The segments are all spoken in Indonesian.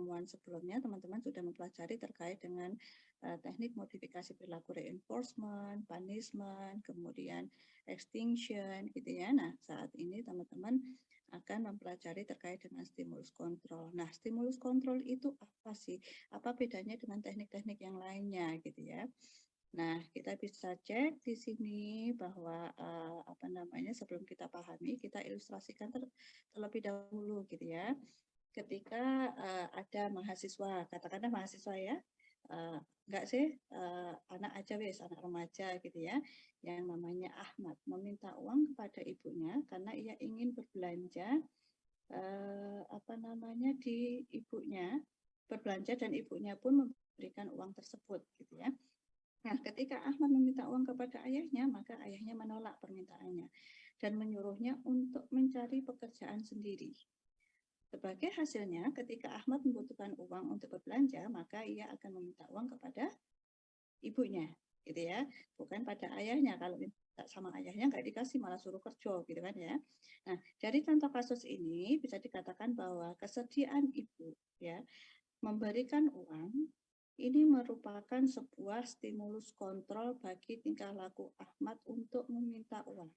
pertemuan sebelumnya teman-teman sudah mempelajari terkait dengan teknik modifikasi perilaku reinforcement, punishment, kemudian extinction gitu ya. Nah, saat ini teman-teman akan mempelajari terkait dengan stimulus kontrol. Nah, stimulus kontrol itu apa sih? Apa bedanya dengan teknik-teknik yang lainnya gitu ya? Nah, kita bisa cek di sini bahwa sebelum kita pahami, kita ilustrasikan terlebih dahulu gitu ya. Ketika ada mahasiswa, katakanlah mahasiswa ya, enggak sih anak aja wes, anak remaja gitu ya, yang namanya Ahmad meminta uang kepada ibunya karena ia ingin berbelanja di ibunya, berbelanja dan ibunya pun memberikan uang tersebut gitu ya. Nah, ketika Ahmad meminta uang kepada ayahnya, maka ayahnya menolak permintaannya dan menyuruhnya untuk mencari pekerjaan sendiri. Sebagai hasilnya, ketika Ahmad membutuhkan uang untuk berbelanja, maka ia akan meminta uang kepada ibunya, gitu ya, bukan pada ayahnya. Kalau minta sama ayahnya nggak dikasih, malah suruh kerja, gitu kan ya. Nah, dari contoh kasus ini bisa dikatakan bahwa kesediaan ibu, ya, memberikan uang ini merupakan sebuah stimulus kontrol bagi tingkah laku Ahmad untuk meminta uang.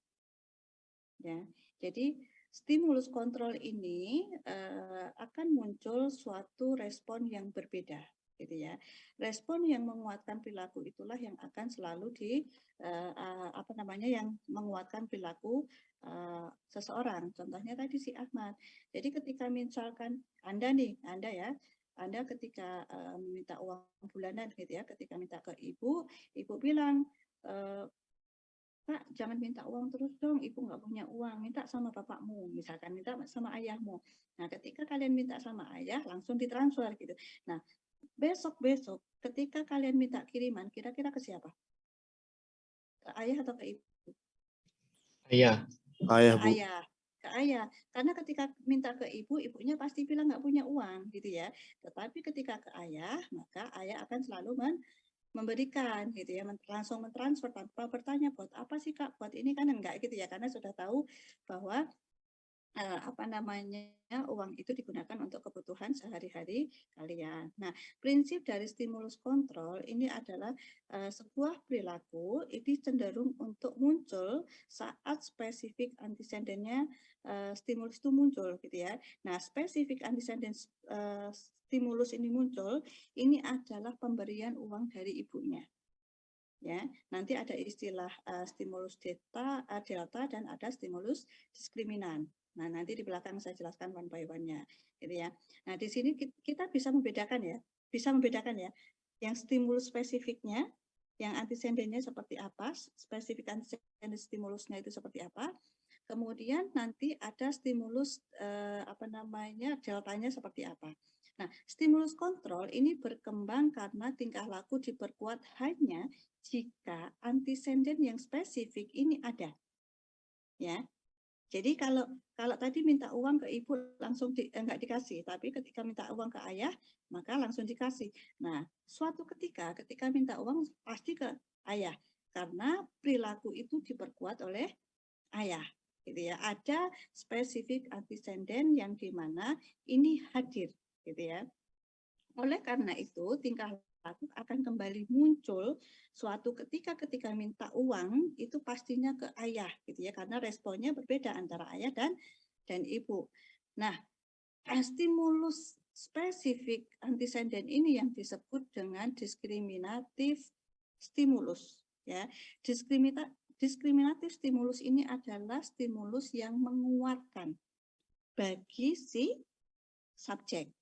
Ya, jadi stimulus kontrol ini akan muncul suatu respon yang berbeda, gitu ya. Respon yang menguatkan perilaku itulah yang akan selalu yang menguatkan perilaku seseorang. Contohnya tadi si Ahmad. Jadi ketika misalkan Anda ketika meminta uang bulanan gitu ya, ketika minta ke ibu bilang, Pak, jangan minta uang terus dong, ibu nggak punya uang, minta sama bapakmu, misalkan minta sama ayahmu. Nah, ketika kalian minta sama ayah, langsung ditransfer gitu. Nah, besok-besok ketika kalian minta kiriman, kira-kira ke siapa? Ke ayah atau ke ibu? Ayah. Ayah, Bu. Ke ayah. Karena ketika minta ke ibu, ibunya pasti bilang nggak punya uang, gitu ya. Tetapi ketika ke ayah, maka ayah akan selalu memberikan gitu ya, langsung mentransfer tanpa bertanya buat apa sih Kak, buat ini kan enggak gitu ya, karena sudah tahu bahwa uang itu digunakan untuk kebutuhan sehari-hari kalian. Nah, prinsip dari stimulus kontrol ini adalah sebuah perilaku ini cenderung untuk muncul saat spesifik antecedennya stimulus itu muncul gitu ya. Nah, spesifik antecedent stimulus ini muncul, ini adalah pemberian uang dari ibunya. Ya, nanti ada istilah stimulus delta dan ada stimulus diskriminan. Nah, nanti di belakang saya jelaskan one by one-nya, gitu ya. Nah, di sini kita bisa membedakan ya, yang stimulus spesifiknya, yang antecedennya seperti apa, spesifik antecedent stimulusnya itu seperti apa. Kemudian nanti ada stimulus deltanya seperti apa. Nah, stimulus kontrol ini berkembang karena tingkah laku diperkuat hanya jika antecedent yang spesifik ini ada. Ya. Jadi kalau tadi minta uang ke ibu langsung enggak dikasih, tapi ketika minta uang ke ayah maka langsung dikasih. Nah, suatu ketika minta uang pasti ke ayah karena perilaku itu diperkuat oleh ayah, gitu ya. Ada spesifik antecedent yang dimana ini hadir, gitu ya. Oleh karena itu, tingkah laku akan kembali muncul suatu ketika minta uang itu pastinya ke ayah gitu ya, karena responnya berbeda antara ayah dan ibu. Nah, stimulus spesifik antecedent ini yang disebut dengan diskriminatif stimulus ya. Diskriminatif stimulus ini adalah stimulus yang menguatkan bagi si subjek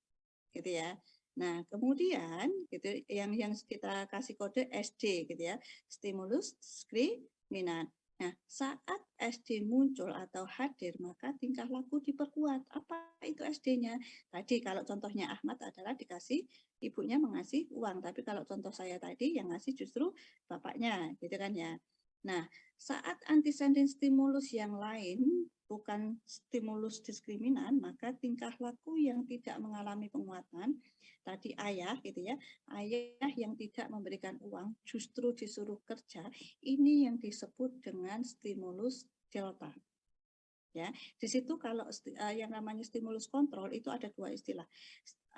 gitu ya. Nah, kemudian gitu yang kita kasih kode SD gitu ya, stimulus diskriminan. Nah, saat SD muncul atau hadir, maka tingkah laku diperkuat. Apa itu SD-nya? Tadi kalau contohnya Ahmad adalah dikasih, ibunya mengasih uang. Tapi kalau contoh saya tadi yang ngasih justru bapaknya, gitu kan ya. Nah, saat antecedent stimulus yang lain bukan stimulus diskriminan, maka tingkah laku yang tidak mengalami penguatan tadi ayah gitu ya, ayah yang tidak memberikan uang justru disuruh kerja, ini yang disebut dengan stimulus delta. Ya, di situ kalau yang namanya stimulus kontrol itu ada dua istilah.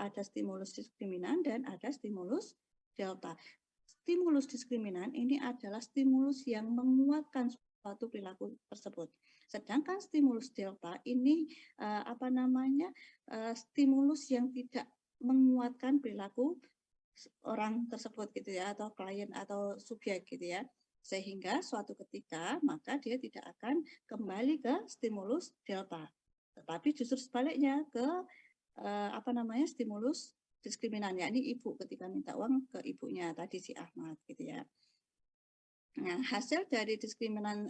ada stimulus diskriminan dan ada stimulus delta. Stimulus diskriminan ini adalah stimulus yang menguatkan suatu perilaku tersebut. Sedangkan stimulus delta ini stimulus yang tidak menguatkan perilaku orang tersebut gitu ya, atau klien atau subjek gitu ya. Sehingga suatu ketika maka dia tidak akan kembali ke stimulus delta. Tetapi justru sebaliknya ke stimulus diskriminan, yakni ibu ketika minta uang ke ibunya tadi si Ahmad gitu ya. Nah, hasil dari diskriminan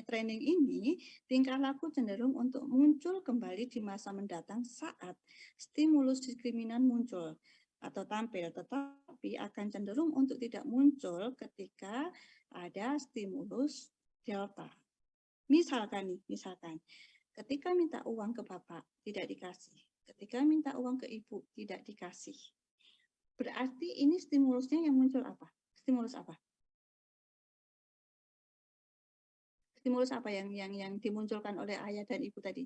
training ini, tingkah laku cenderung untuk muncul kembali di masa mendatang saat stimulus diskriminan muncul atau tampil, tetapi akan cenderung untuk tidak muncul ketika ada stimulus delta. Misalkan ketika minta uang ke bapak tidak dikasih, ketika minta uang ke ibu tidak dikasih. Berarti ini stimulusnya yang muncul apa? Stimulus apa? Stimulus apa yang dimunculkan oleh ayah dan ibu tadi?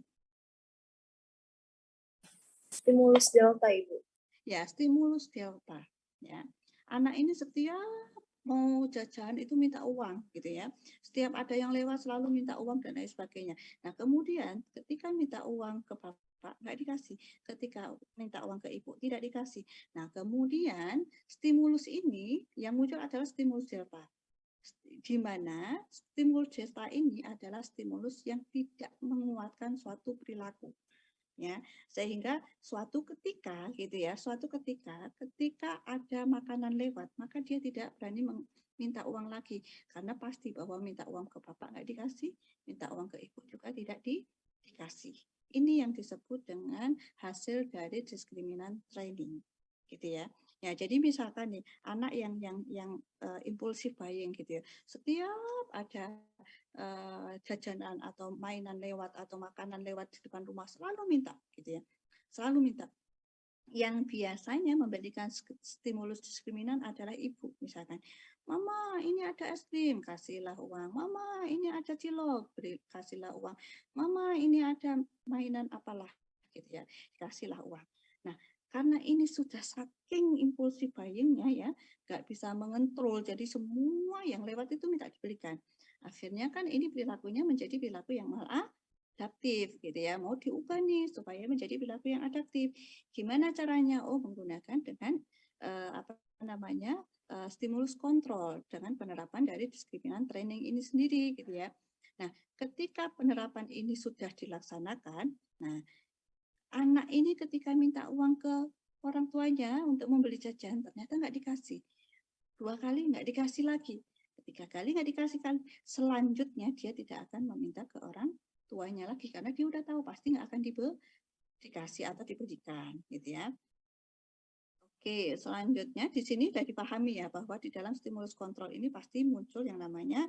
Stimulus delta, Ibu. Ya, stimulus delta. Ya, anak ini setiap mau jajan itu minta uang, gitu ya. Setiap ada yang lewat selalu minta uang dan lain sebagainya. Nah, kemudian ketika minta uang ke bapak nggak dikasih, ketika minta uang ke ibu tidak dikasih. Nah, kemudian stimulus ini yang muncul adalah stimulus delta, di mana stimulus delta ini adalah stimulus yang tidak menguatkan suatu perilaku, ya, sehingga suatu ketika ketika ada makanan lewat maka dia tidak berani minta uang lagi, karena pasti bahwa minta uang ke bapak nggak dikasih, minta uang ke ibu juga tidak dikasih. Ini yang disebut dengan hasil dari diskriminan training, gitu ya. Ya, jadi misalkan nih anak yang impulsif buying gitu ya, setiap ada jajanan atau mainan lewat atau makanan lewat di depan rumah selalu minta gitu ya, selalu minta. Yang biasanya memberikan stimulus diskriminan adalah ibu, misalkan, mama ini ada es krim, kasihlah uang, mama ini ada cilok, kasihlah uang, mama ini ada mainan apalah gitu ya, kasihlah uang. Nah, karena ini sudah saking impulsif buying-nya ya, nggak bisa mengontrol, jadi semua yang lewat itu minta dibelikan. Akhirnya kan ini perilakunya menjadi perilaku yang maladaptif gitu ya, mau diubah nih supaya menjadi perilaku yang adaptif. Gimana caranya? Oh, menggunakan dengan stimulus kontrol dengan penerapan dari diskriminan training ini sendiri gitu ya. Nah, ketika penerapan ini sudah dilaksanakan, nah anak ini ketika minta uang ke orang tuanya untuk membeli jajan, ternyata nggak dikasih. 2 kali nggak dikasih lagi. 3 kali nggak dikasih kali. Selanjutnya dia tidak akan meminta ke orang tuanya lagi, karena dia udah tahu pasti nggak akan dikasih atau diberikan, gitu ya. Oke, selanjutnya di sini sudah dipahami ya bahwa di dalam stimulus kontrol ini pasti muncul yang namanya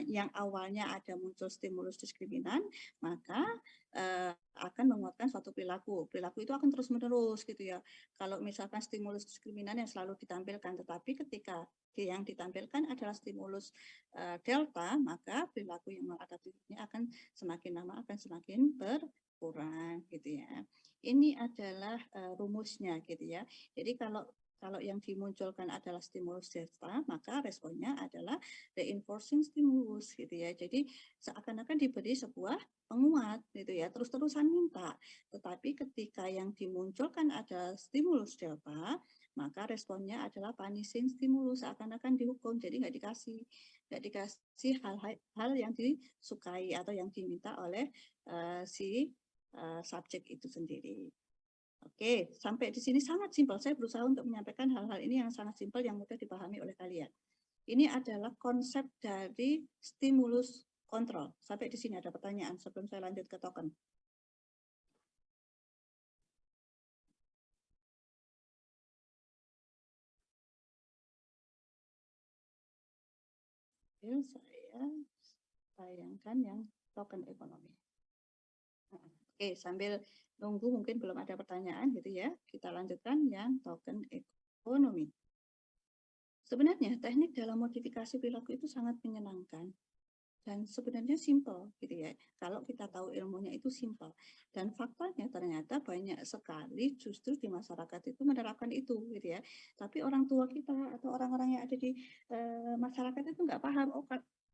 yang awalnya ada muncul stimulus diskriminan, maka akan menguatkan suatu perilaku. Perilaku itu akan terus-menerus gitu ya. Kalau misalkan stimulus diskriminan yang selalu ditampilkan, tetapi ketika yang ditampilkan adalah stimulus delta, maka perilaku yang maladaptif ini akan semakin lama akan semakin berkurang gitu ya. Ini adalah rumusnya gitu ya. Jadi kalau yang dimunculkan adalah stimulus delta, maka responnya adalah reinforcing stimulus gitu ya. Jadi seakan-akan diberi sebuah penguat gitu ya, terus-terusan minta. Tetapi ketika yang dimunculkan ada stimulus delta, maka responnya adalah punishing stimulus, seakan-akan dihukum, jadi nggak dikasih hal yang disukai atau yang diminta oleh si subjek itu sendiri. Oke, sampai di sini sangat simpel. Saya berusaha untuk menyampaikan hal-hal ini yang sangat simpel, yang mudah dipahami oleh kalian. Ini adalah konsep dari stimulus kontrol. Sampai di sini ada pertanyaan sebelum saya lanjut ke token. Saya bayangkan yang token ekonomi. Oke, sambil nunggu mungkin belum ada pertanyaan gitu ya. Kita lanjutkan yang token ekonomi. Sebenarnya teknik dalam modifikasi perilaku itu sangat menyenangkan. dan sebenarnya simple gitu ya. Kalau kita tahu ilmunya itu simple. Dan faktanya ternyata banyak sekali justru di masyarakat itu menerapkan itu gitu ya. Tapi orang tua kita atau orang-orang yang ada di masyarakat itu nggak paham. Oh,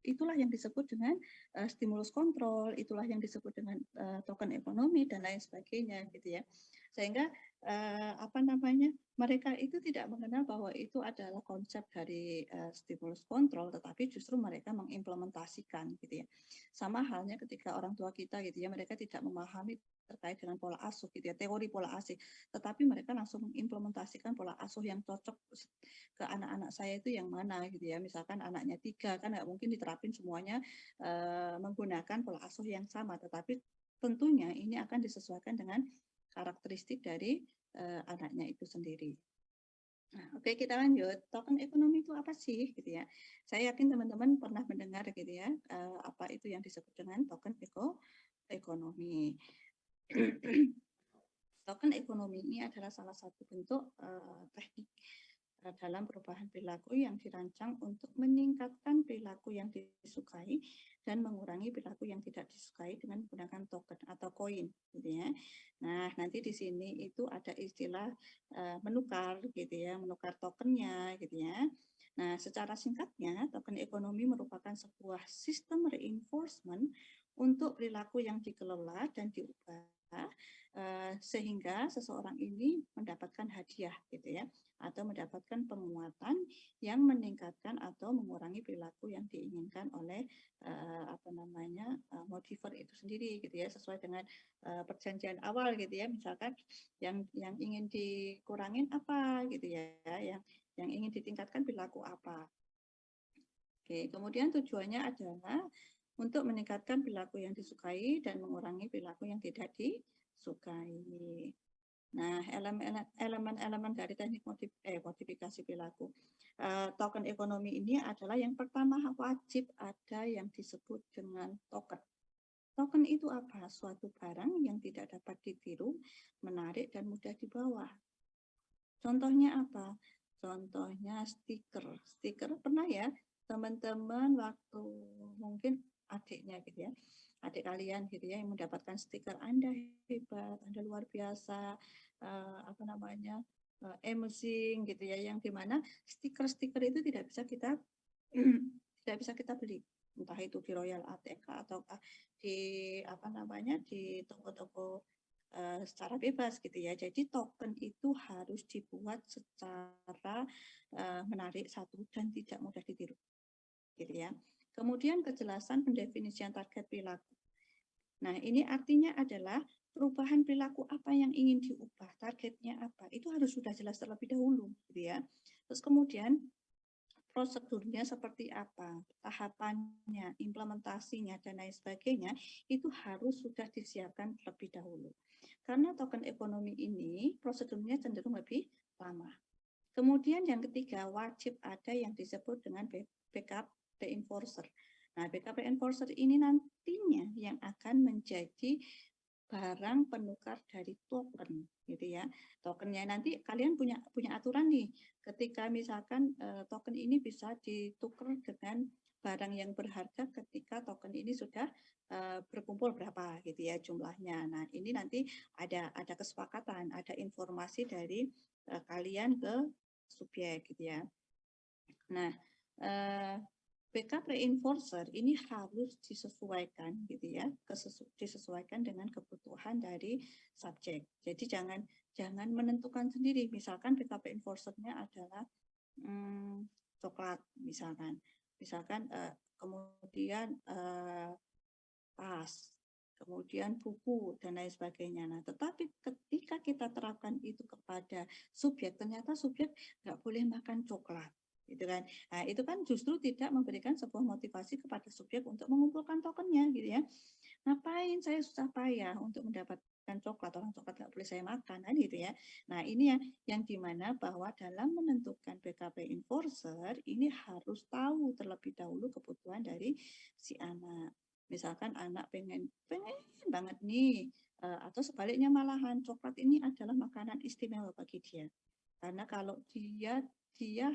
itulah yang disebut dengan stimulus kontrol, itulah yang disebut dengan token ekonomi dan lain sebagainya gitu ya. Sehingga apa namanya, mereka itu tidak mengenal bahwa itu adalah konsep dari stimulus kontrol, tetapi justru mereka mengimplementasikan gitu ya. Sama halnya ketika orang tua kita gitu ya, mereka tidak memahami terkait dengan pola asuh gitu ya, teori pola asuh, tetapi mereka langsung mengimplementasikan pola asuh yang cocok ke anak-anak saya itu yang mana gitu ya. Misalkan anaknya 3, kan nggak mungkin diterapin semuanya menggunakan pola asuh yang sama, tetapi tentunya ini akan disesuaikan dengan karakteristik dari anaknya itu sendiri. Nah, oke, kita lanjut. Token ekonomi itu apa sih gitu ya? Saya yakin teman-teman pernah mendengar gitu ya, apa itu yang disebut dengan token ekonomi. Token ekonomi ini adalah salah satu bentuk teknik dalam perubahan perilaku yang dirancang untuk meningkatkan perilaku yang disukai dan mengurangi perilaku yang tidak disukai dengan menggunakan token atau koin gitu ya. Nah, nanti di sini itu ada istilah menukar gitu ya, menukar tokennya gitu ya. Nah, secara singkatnya, token ekonomi merupakan sebuah sistem reinforcement untuk perilaku yang dikelola dan diubah sehingga seseorang ini mendapatkan hadiah gitu ya, atau mendapatkan penguatan yang meningkatkan atau mengurangi perilaku yang diinginkan oleh motivator itu sendiri gitu ya, sesuai dengan perjanjian awal gitu ya. Misalkan yang ingin dikurangin apa gitu ya, yang ingin ditingkatkan perilaku apa. Oke, kemudian tujuannya adalah untuk meningkatkan perilaku yang disukai dan mengurangi perilaku yang tidak disukai. Nah, elemen-elemen dari teknik modifikasi perilaku. Token ekonomi ini adalah yang pertama wajib ada yang disebut dengan token. Token itu apa? Suatu barang yang tidak dapat ditiru, menarik, dan mudah dibawa. Contohnya apa? Contohnya stiker. Stiker pernah ya teman-teman waktu mungkin adiknya gitu ya, adik kalian gitu ya, yang mendapatkan stiker Anda hebat, Anda luar biasa, amazing gitu ya, yang dimana stiker-stiker itu tidak bisa kita tidak bisa kita beli, entah itu di Royal ATK atau di toko-toko secara bebas gitu ya. Jadi token itu harus dibuat secara menarik satu dan tidak mudah ditiru gitu ya. Kemudian kejelasan pendefinisian target perilaku. Nah, ini artinya adalah perubahan perilaku apa yang ingin diubah, targetnya apa, itu harus sudah jelas terlebih dahulu gitu ya. Terus kemudian prosedurnya seperti apa, tahapannya, implementasinya, dan lain sebagainya, itu harus sudah disiapkan terlebih dahulu. Karena token ekonomi ini prosedurnya cenderung lebih lama. Kemudian yang ketiga, wajib ada yang disebut dengan backup reinforcer. Nah, backup reinforcer ini nantinya yang akan menjadi barang penukar dari token gitu ya. Tokennya nanti kalian punya aturan nih, ketika misalkan token ini bisa ditukar dengan barang yang berharga ketika token ini sudah berkumpul berapa gitu ya jumlahnya. Nah, ini nanti ada kesepakatan, ada informasi dari kalian ke subjek gitu ya. Nah, backup reinforcer ini harus disesuaikan gitu ya, disesuaikan dengan kebutuhan dari subjek. Jadi jangan menentukan sendiri. Misalkan backup reinforcernya adalah coklat misalkan, kemudian tas, kemudian buku dan lain sebagainya. Nah, tetapi ketika kita terapkan itu kepada subjek, ternyata subjek nggak boleh makan coklat gitu kan. Nah, itu kan justru tidak memberikan sebuah motivasi kepada subjek untuk mengumpulkan tokennya gitu ya. Ngapain saya susah payah untuk mendapatkan coklat, orang coklat nggak boleh saya makan kan gitu ya. Nah, ini yang dimana bahwa dalam menentukan BKP enforcer ini harus tahu terlebih dahulu kebutuhan dari si anak. Misalkan anak pengen banget nih, atau sebaliknya malahan coklat ini adalah makanan istimewa bagi dia. Karena kalau dia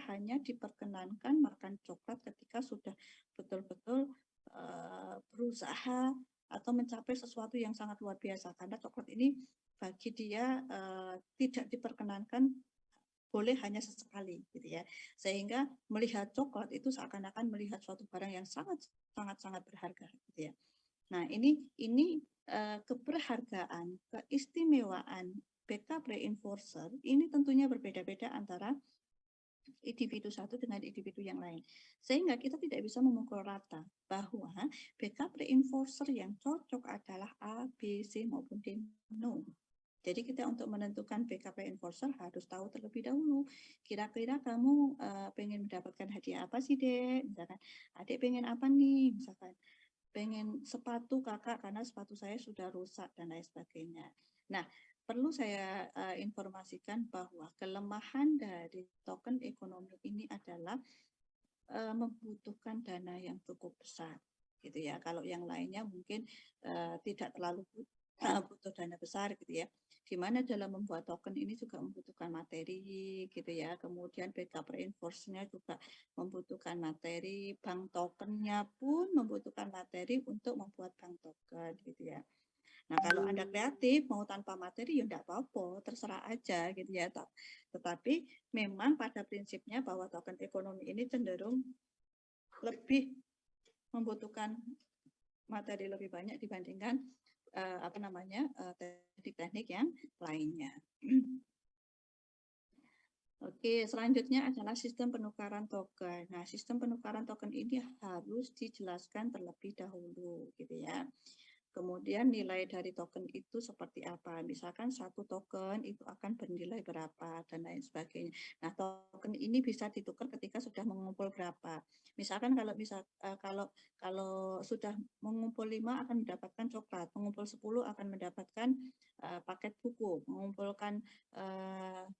hanya diperkenankan makan coklat ketika sudah betul-betul berusaha atau mencapai sesuatu yang sangat luar biasa, karena coklat ini bagi dia tidak diperkenankan boleh hanya sesekali gitu ya, sehingga melihat coklat itu seakan-akan melihat suatu barang yang sangat sangat sangat berharga gitu ya. Nah ini keberhargaan, keistimewaan backup reinforcer ini tentunya berbeda-beda antara individu satu dengan individu yang lain. Sehingga kita tidak bisa memukul rata bahwa backup reinforcer yang cocok adalah A, B, C maupun D. No. Jadi kita untuk menentukan backup reinforcer harus tahu terlebih dahulu. Kira-kira kamu pengen mendapatkan hadiah apa sih, Dek? Misalkan, Adik pengen apa nih? Misalkan, pengen sepatu kakak karena sepatu saya sudah rusak dan lain sebagainya. Nah, perlu saya informasikan bahwa kelemahan dari token ekonomi ini adalah membutuhkan dana yang cukup besar, gitu ya. Kalau yang lainnya mungkin tidak terlalu butuh dana besar, gitu ya. Di mana dalam membuat token ini juga membutuhkan materi, gitu ya. Kemudian backup reinforce-nya juga membutuhkan materi, bank tokennya pun membutuhkan materi untuk membuat bank token, gitu ya. Nah, kalau Anda kreatif, mau tanpa materi, ya enggak apa-apa, terserah aja gitu ya. Tetapi memang pada prinsipnya bahwa token ekonomi ini cenderung lebih membutuhkan materi lebih banyak dibandingkan teknik-teknik yang lainnya. Oke, selanjutnya adalah sistem penukaran token. Nah, sistem penukaran token ini harus dijelaskan terlebih dahulu, gitu ya. Kemudian nilai dari token itu seperti apa? Misalkan satu token itu akan bernilai berapa dan lain sebagainya. Nah, token ini bisa ditukar ketika sudah mengumpul berapa. Misalkan kalau sudah mengumpul 5 akan mendapatkan coklat, mengumpul 10 akan mendapatkan paket buku, mengumpulkan 20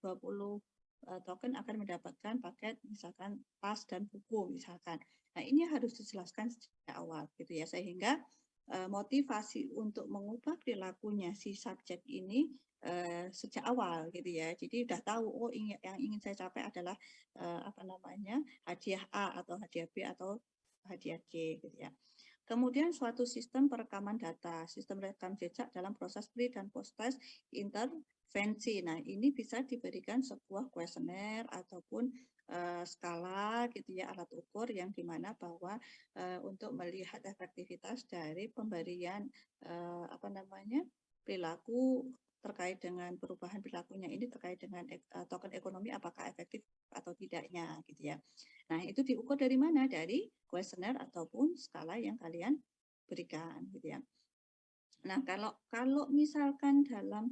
token akan mendapatkan paket misalkan tas dan buku misalkan. Nah, ini harus dijelaskan sejak awal gitu ya, sehingga motivasi untuk mengubah perilakunya si subjek ini sejak awal gitu ya. Jadi udah tahu yang ingin saya capai adalah hadiah A atau hadiah B atau hadiah C gitu ya. Kemudian suatu sistem perekaman data, sistem rekam jejak dalam proses pre dan post test intervensi. Nah, ini bisa diberikan sebuah kuesioner ataupun skala gitu ya, alat ukur yang dimana bahwa untuk melihat efektivitas dari pemberian perilaku terkait dengan perubahan perilakunya ini terkait dengan token ekonomi apakah efektif atau tidaknya gitu ya. Nah, itu diukur dari mana? Dari kuesioner ataupun skala yang kalian berikan gitu ya. Nah, kalau misalkan dalam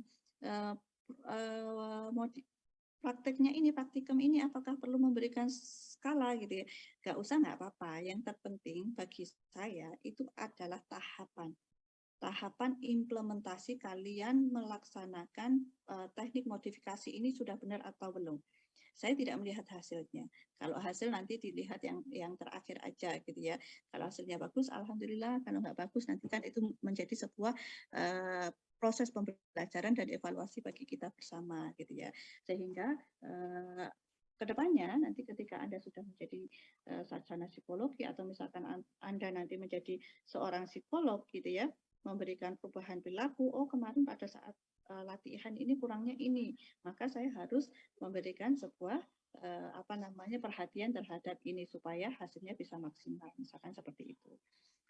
praktikum ini apakah perlu memberikan skala gitu ya? Nggak usah, nggak apa-apa. Yang terpenting bagi saya itu adalah tahapan implementasi kalian melaksanakan teknik modifikasi ini sudah benar atau belum. Saya tidak melihat hasilnya. Kalau hasil nanti dilihat yang terakhir aja gitu ya. Kalau hasilnya bagus, alhamdulillah. Kalau nggak bagus, nanti kan itu menjadi sebuah proses pembelajaran dan evaluasi bagi kita bersama gitu ya. Sehingga kedepannya nanti ketika Anda sudah menjadi sarjana psikologi atau misalkan Anda nanti menjadi seorang psikolog gitu ya, memberikan perubahan perilaku, kemarin pada saat latihan ini kurangnya ini, maka saya harus memberikan sebuah perhatian terhadap ini supaya hasilnya bisa maksimal, misalkan seperti itu.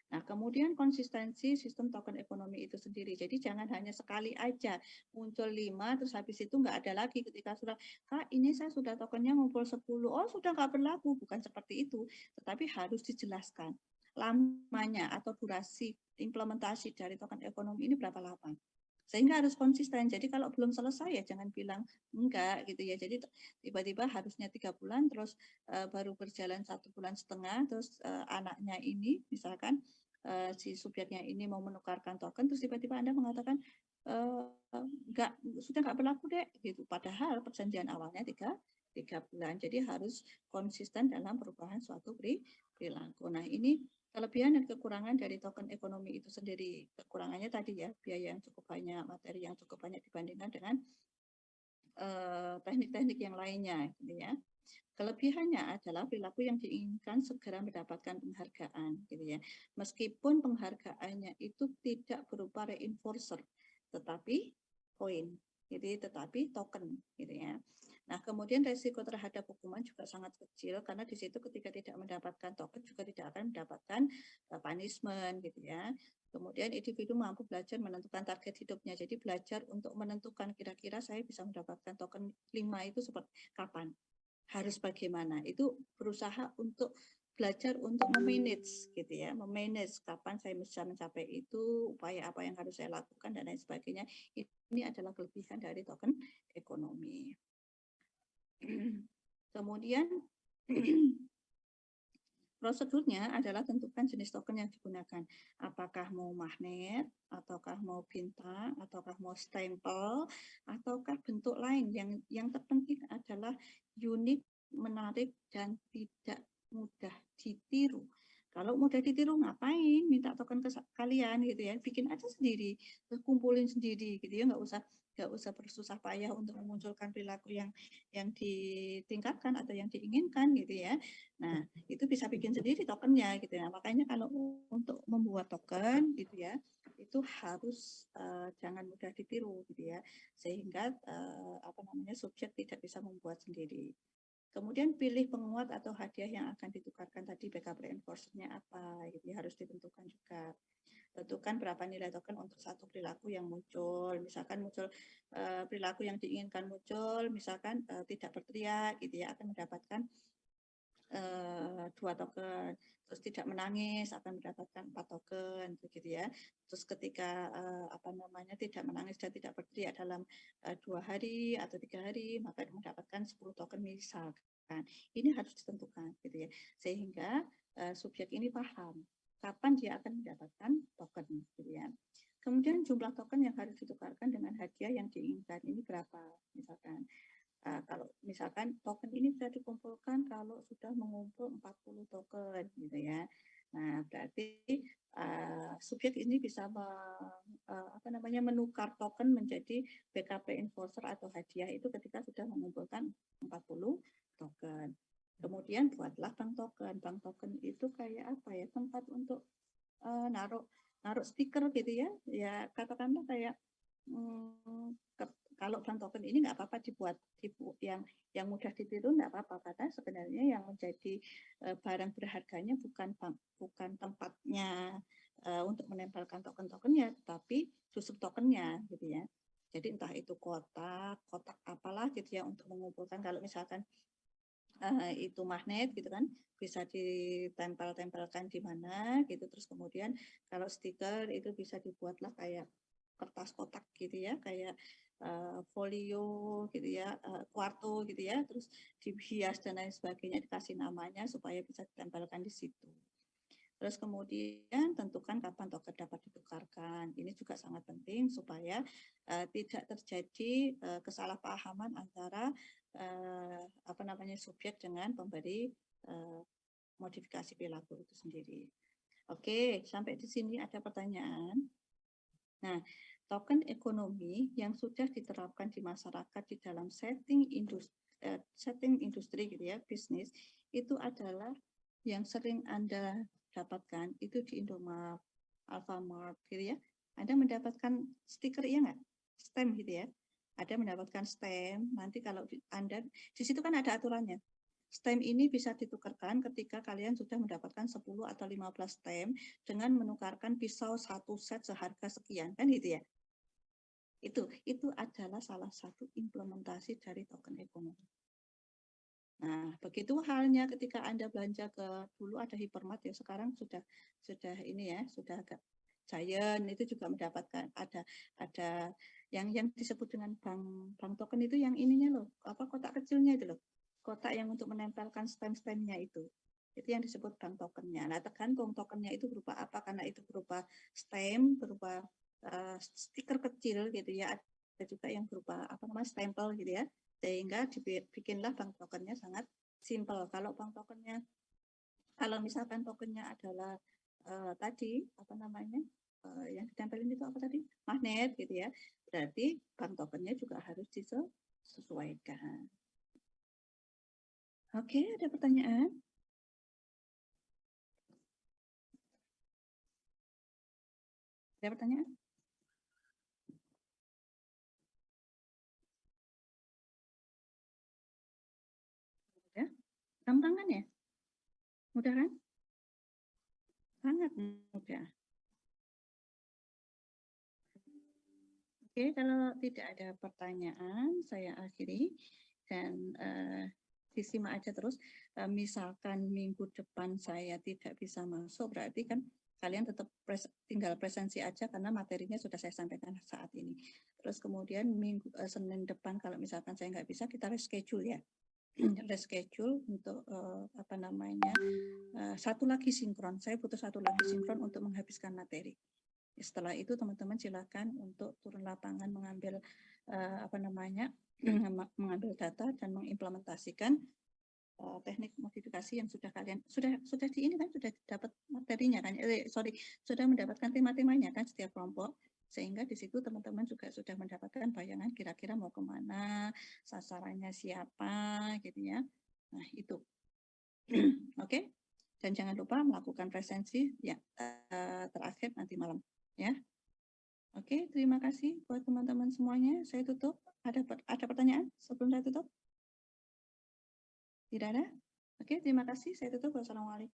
Nah, kemudian konsistensi sistem token ekonomi itu sendiri. Jadi jangan hanya sekali aja muncul 5, terus habis itu nggak ada lagi ketika sudah, Kak, ini saya sudah tokennya ngumpul 10, sudah nggak berlaku. Bukan seperti itu, tetapi harus dijelaskan lamanya atau durasi implementasi dari token ekonomi ini berapa lama. Sehingga harus konsisten. Jadi kalau belum selesai ya jangan bilang enggak gitu ya. Jadi tiba-tiba harusnya 3 bulan, terus baru berjalan 1,5 bulan, terus anaknya ini misalkan si subjeknya ini mau menukarkan token, terus tiba-tiba Anda mengatakan sudah nggak berlaku deh gitu. Padahal perjanjian awalnya 3 bulan. Jadi harus konsisten dalam perubahan suatu perilaku. Nah, ini kelebihan dan kekurangan dari token ekonomi itu sendiri. Kekurangannya tadi ya, biaya yang cukup banyak, materi yang cukup banyak dibandingkan dengan teknik-teknik yang lainnya gitu ya. Kelebihannya adalah perilaku yang diinginkan segera mendapatkan penghargaan, gitu ya. Meskipun penghargaannya itu tidak berupa reinforcer, tetapi poin, gitu ya, tetapi token, gitu ya. Nah, kemudian resiko terhadap hukuman juga sangat kecil karena di situ ketika tidak mendapatkan token juga tidak akan mendapatkan punishment, gitu ya. Kemudian individu mampu belajar menentukan target hidupnya. Jadi belajar untuk menentukan kira-kira saya bisa mendapatkan token 5 itu seperti kapan, harus bagaimana. Itu berusaha untuk belajar untuk memanage gitu ya, memanage kapan saya bisa mencapai itu, upaya apa yang harus saya lakukan dan lain sebagainya. Ini adalah kelebihan dari token ekonomi. Kemudian prosedurnya adalah tentukan jenis token yang digunakan. Apakah mau magnet, ataukah mau bintang, ataukah mau stempel, ataukah bentuk lain. Yang terpenting adalah unik, menarik, dan tidak mudah ditiru. Kalau mudah ditiru ngapain? Minta token ke kalian gitu ya, bikin aja sendiri, terus kumpulin sendiri gitu ya, nggak usah bersusah payah untuk memunculkan perilaku yang ditingkatkan atau yang diinginkan gitu ya. Nah, itu bisa bikin sendiri tokennya gitu ya. Makanya kalau untuk membuat token gitu ya, itu harus jangan mudah ditiru gitu ya, sehingga subjek tidak bisa membuat sendiri. Kemudian pilih penguat atau hadiah yang akan ditukarkan tadi, backup reinforcernya apa gitu ya, harus ditentukan juga. Tentukan berapa nilai token untuk satu perilaku yang muncul. Misalkan muncul perilaku yang diinginkan muncul, misalkan tidak berteriak gitu ya, akan mendapatkan 2 token. Terus tidak menangis akan mendapatkan 4 token begitu ya. Terus ketika tidak menangis dan tidak berteriak dalam 2 hari atau 3 hari, maka mendapatkan 10 token misalkan. Ini harus ditentukan gitu ya. Sehingga subjek ini paham kapan dia akan mendapatkan token gitu ya. Kemudian jumlah token yang harus ditukarkan dengan hadiah yang diinginkan ini berapa misalkan. Kalau misalkan token ini bisa dikumpulkan kalau sudah mengumpul 40 token gitu ya. Nah, berarti subjek ini bisa menukar token menjadi backup reinforcer atau hadiah itu ketika sudah mengumpulkan 40 token. Kemudian buatlah bank token. Bank token itu kayak apa ya? Tempat untuk naruh stiker gitu ya. Ya katakanlah kayak kalau bank token ini nggak apa-apa dibuat yang mudah ditiru nggak apa-apa karena sebenarnya yang menjadi barang berharganya bukan tempatnya untuk menempelkan token-tokennya, tapi justru tokennya gitu ya. Jadi entah itu kotak apalah gitu ya untuk mengumpulkan. Kalau misalkan itu magnet gitu kan, bisa ditempel-tempelkan di mana gitu. Terus kemudian kalau stiker itu bisa dibuatlah kayak kertas kotak gitu ya, kayak folio gitu ya, kuarto gitu ya, terus dihias dan lain sebagainya, dikasih namanya supaya bisa ditempelkan di situ. Terus kemudian tentukan kapan token dapat ditukarkan. Ini juga sangat penting supaya tidak terjadi kesalahpahaman antara subjek dengan pemberi modifikasi perilaku itu sendiri. Oke, sampai di sini ada pertanyaan. Nah, token ekonomi yang sudah diterapkan di masyarakat di dalam setting industri gitu ya, bisnis, itu adalah yang sering Anda dapatkan itu di Indomaret, Alfamart gitu ya. Anda mendapatkan stiker iya nggak? Stem gitu ya. Ada mendapatkan stem, nanti kalau Anda, di situ kan ada aturannya. Stem ini bisa ditukarkan ketika kalian sudah mendapatkan 10 atau 15 stem dengan menukarkan pisau satu set seharga sekian, kan gitu ya. Itu adalah salah satu implementasi dari token ekonomi. Nah, begitu halnya ketika Anda belanja dulu ada Hypermart ya, sekarang sudah ini ya, sudah agak Giant itu juga mendapatkan ada yang disebut dengan bank token itu yang ininya loh, kotak kecilnya itu loh. Kotak yang untuk menempelkan stem-stemnya itu yang disebut bank tokennya. Nah, tergantung tokennya itu berupa apa, karena itu berupa stem, berupa stiker kecil gitu ya, ada juga yang berupa stempel gitu ya, sehingga dibikinlah bank tokennya sangat simple. Kalau bank tokennya, kalau misalkan tokennya adalah tadi yang ditempelin itu apa tadi, magnet gitu ya, berarti bank tokennya juga harus disesuaikan. Oke, ada pertanyaan? Ada pertanyaan? Ya, gampang ya? Mudah kan? Sangat mudah. Oke, kalau tidak ada pertanyaan, saya akhiri dan disimak aja terus. Misalkan minggu depan saya tidak bisa masuk, berarti kan kalian tetap tinggal presensi aja karena materinya sudah saya sampaikan saat ini. Terus kemudian Senin depan kalau misalkan saya nggak bisa, kita reschedule ya. Reschedule untuk satu lagi sinkron. Saya butuh satu lagi sinkron untuk menghabiskan materi. Setelah itu teman-teman silakan untuk turun lapangan mengambil mengambil data dan mengimplementasikan teknik modifikasi yang sudah kalian sudah di ini kan sudah dapat materinya kan sudah mendapatkan tema-temanya kan setiap kelompok, sehingga di situ teman-teman juga sudah mendapatkan bayangan kira-kira mau kemana, sasarannya siapa gitu ya. Nah itu oke. Dan jangan lupa melakukan presensi ya terakhir nanti malam ya. Oke, terima kasih buat teman-teman semuanya. Saya tutup. Ada pertanyaan sebelum saya tutup? Tidak ada? Oke, terima kasih. Saya tutup. Wassalamualaikum.